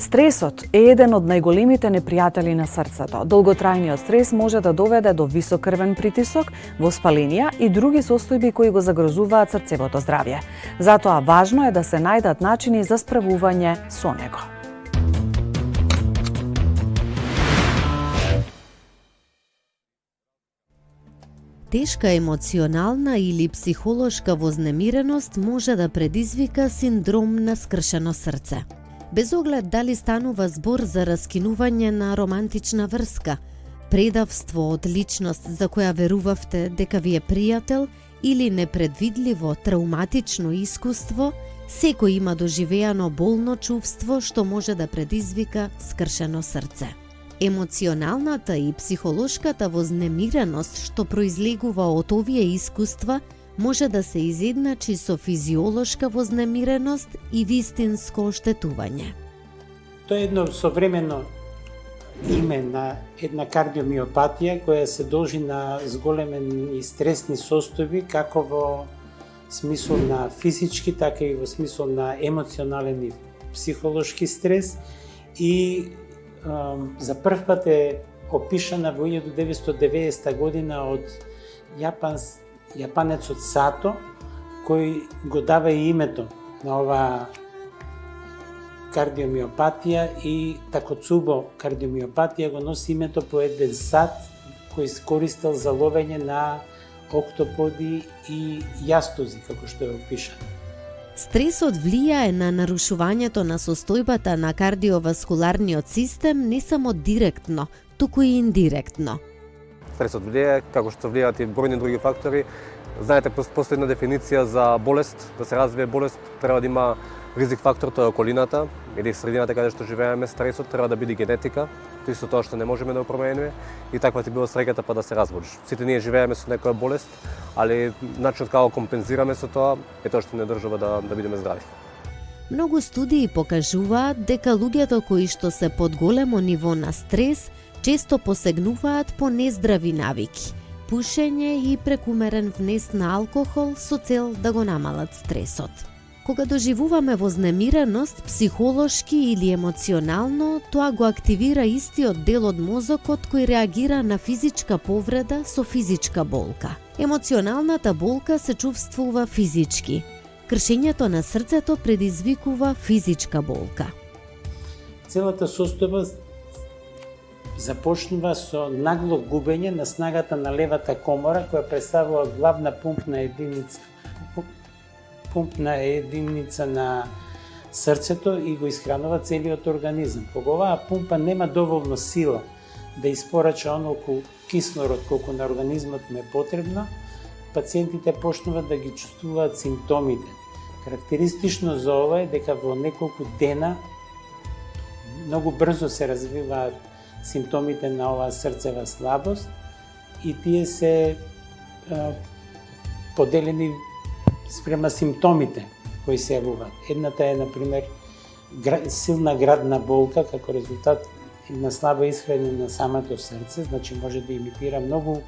Стресот е еден од најголемите непријатели на срцето. Долготрајниот стрес може да доведе до висок крвен притисок, воспаленија и други состојби кои го загрозуваат срцевото здравје. Затоа важно е да се најдат начини за справување со него. Тешка емоционална или психолошка вознемиреност може да предизвика синдром на скршено срце. Без оглед дали станува збор за раскинување на романтична врска, предавство од личност за која верувавте дека ви е пријател или непредвидливо травматично искуство, секој има доживеано болно чувство што може да предизвика скршено срце. Емоционалната и психолошката вознемиреност што произлегува од овие искуства може да се изедначи со физиолошка вознемиреност и вистинско оштетување. Тоа е едно современо име на една кардиомиопатија која се должи на зголемени стресни состојби, како во смисол на физички, така и во смисол на емоционален и психолошки стрес, и за прв пат е опишана во 1990 година од јапанецот Сато, кој го дава и името на оваа кардиомиопатија, и Такоцубо кардиомиопатија го носи името по еден сат кој се користел за ловење на октоподи и јастози, како што е опишано. Стресот влијае на нарушувањето на состојбата на кардиоваскуларниот систем не само директно, туку и индиректно. Стресот влијае, како што влијаат и бројни други фактори. Знаете, последна дефиниција за болест, да се развие болест, треба да има ризик фактор, тоа е околината, или средината каде што живееме. Стресот треба да биде генетика, тоа исто тоа што не можеме да промениме, и таква ти била среќата па да се разболиш. Сите ние живееме со некоја болест, али начинот како компензираме со тоа е тоа што не држува да бидеме здрави. Многу студии покажуваат дека луѓето кои што се под големо ниво на стрес често посегнуваат по нездрави навики, пушење и прекумерен внес на алкохол со цел да го намалат стресот. Кога доживуваме вознемиреност, психолошки или емоционално, тоа го активира истиот дел од мозокот кој реагира на физичка повреда со физичка болка. Емоционалната болка се чувствува физички. Кршењето на срцето предизвикува физичка болка. Целата состојба започнува со нагло губење на снагата на левата комора, која представува главна пумпна единица на срцето и го исхранува целиот организам. Кога оваа пумпа нема доволно сила да испорача онолку кислород колку на организмот му е потребно, пациентите почнуваат да ги чувствуваат симптомите. Карактеристично за ова е дека во неколку дена многу брзо се развиваат симптомите на оваа срцева слабост, и тие се поделени спрема симптомите кои се јавуваат. Едната е, например, силна градна болка како резултат на слаба исхранение на самото срце, значи може да имитира многу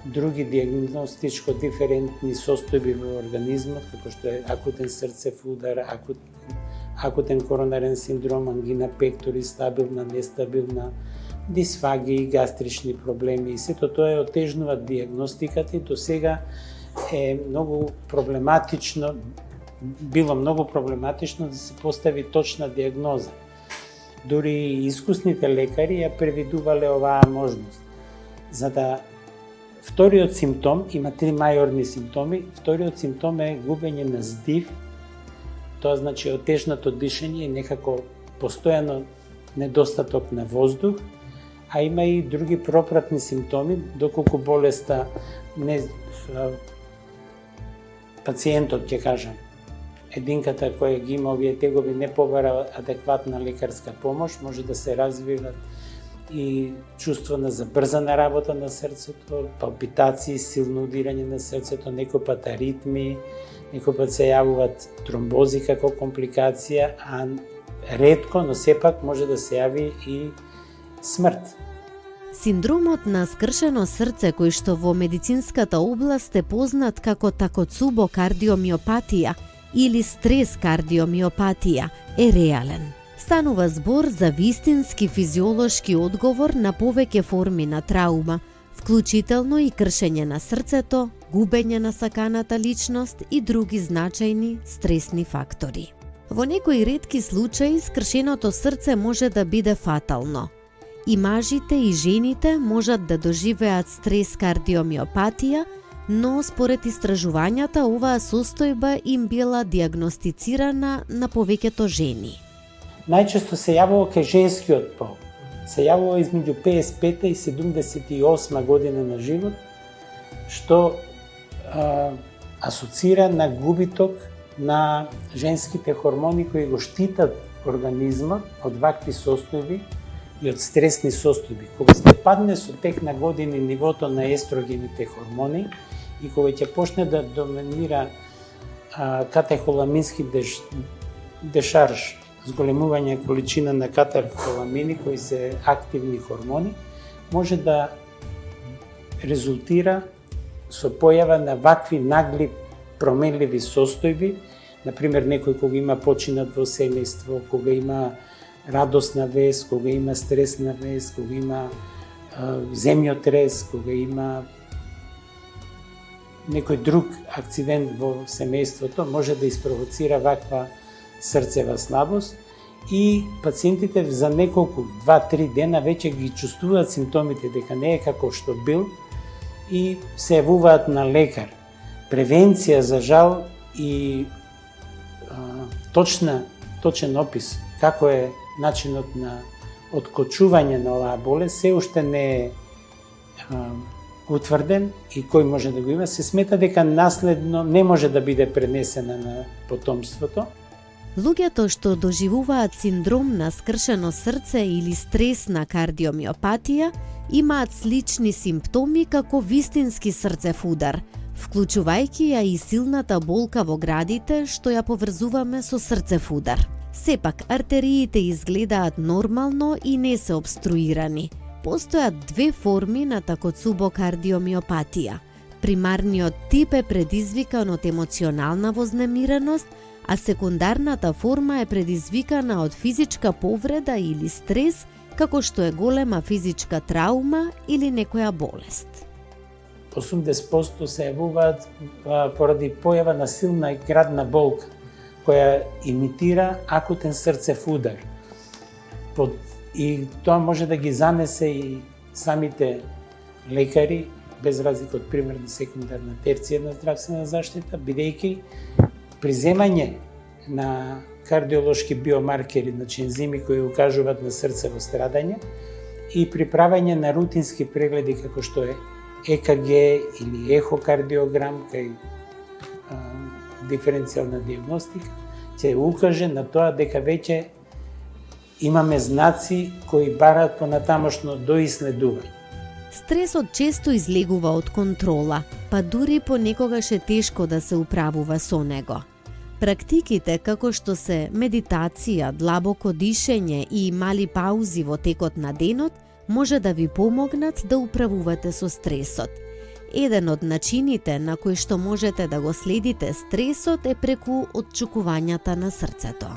други диагностичко диферентни состојби во организмот, како што е акутен срцев удар, акутен коронарен синдром, ангина пектори, стабилна, нестабилна, дисфагии, гастрични проблеми, и сето тоа отежнува диагностиката, и до сега е многу проблематично, било многу проблематично да се постави точна диагноза. Дури и искусните лекари ја превидувале оваа можност. За да вториот симптом, има три мајорни симптоми, вториот симптом е губење на здив, тоа значи отежнато дишење и некако постојано недостаток на воздух, а има и други пропратни симптоми, доколку болеста пациентот, ќе кажам, единката која ги има овие тегови не побара адекватна лекарска помош, може да се развива и чувство на забрзана работа на срцето, палпитации, силно удирање на срцето, некој пат аритми, некој пат се јавуваат тромбози како компликација, а ретко, но сепак може да се јави и смрт. Синдромот на скршено срце, кој што во медицинската област е познат како Такоцубо кардиомиопатија или стрес кардиомиопатија, е реален. Станува збор за вистински физиолошки одговор на повеќе форми на траума, вклучително и кршење на срцето, губење на саканата личност и други значајни стресни фактори. Во некои ретки случаи скршеното срце може да биде фатално. И мажите и жените можат да доживеат стрес кардиомиопатија, но според истражувањата оваа состојба им била диагностицирана на повеќето жени. Најчесто се јавува кај женскиот пол. Се јавува измеѓу 55 и 78 година на живот, што асоцира на губиток на женските хормони кои го штитат организмот од вакви состојби и од стресни состојби. Кога се падне со тек на години нивото на естрогените хормони и кога ќе почне да доминира катехоламински дешарж, зголемување количина на катехоламини кои се активни хормони, може да резултира со појава на вакви нагли променливи состојби, например некој кога има починат во семејство, кога има радосна вест, кога има стресна вест, кога има земјотрес, кога има некој друг акцидент во семејството, може да испровоцира ваква срцева слабост и пациентите за неколку 2-3 дена веќе ги чувствуваат симптомите дека не е како што бил и се јавуваат на лекар. Превенција за жал и точен опис како е начинот на откочување на оваа болест се уште не е утврден и кој може да го има. Се смета дека наследно не може да биде пренесена на потомството. Луѓето што доживуваат синдром на скршено срце или стресна кардиомиопатија имаат слични симптоми како вистински срцев удар, вклучувајќи ја и силната болка во градите што ја поврзуваме со срцев удар. Сепак, артериите изгледаат нормално и не се обструирани. Постојат две форми на такоцубокардиомиопатија. Примарниот тип е предизвикан од емоционална вознемиреност, а секундарната форма е предизвикана од физичка повреда или стрес, како што е голема физичка траума или некоја болест. 80% се јавуваат поради појава на силна градна болка, која имитира акутен срцев удар. И тоа може да ги занесе и самите лекари, без разлика од примерно секундарна, терцијарна здравствена заштита, бидејќи приземање на кардиолошки биомаркери, значи ензими кои укажуваат на срцево страдање и приправање на рутински прегледи како што е ЕКГ или ехокардиограм кај диференцијална диагностика, ќе укаже на тоа дека веќе имаме знаци кои бараат понатамошно доиследување. Стресот често излегува од контрола, па дури понекогаш е тешко да се управува со него. Практиките како што се медитација, длабоко дишење и мали паузи во текот на денот може да ви помогнат да управувате со стресот. Еден од начините на кои што можете да го следите стресот е преку отчукувањата на срцето.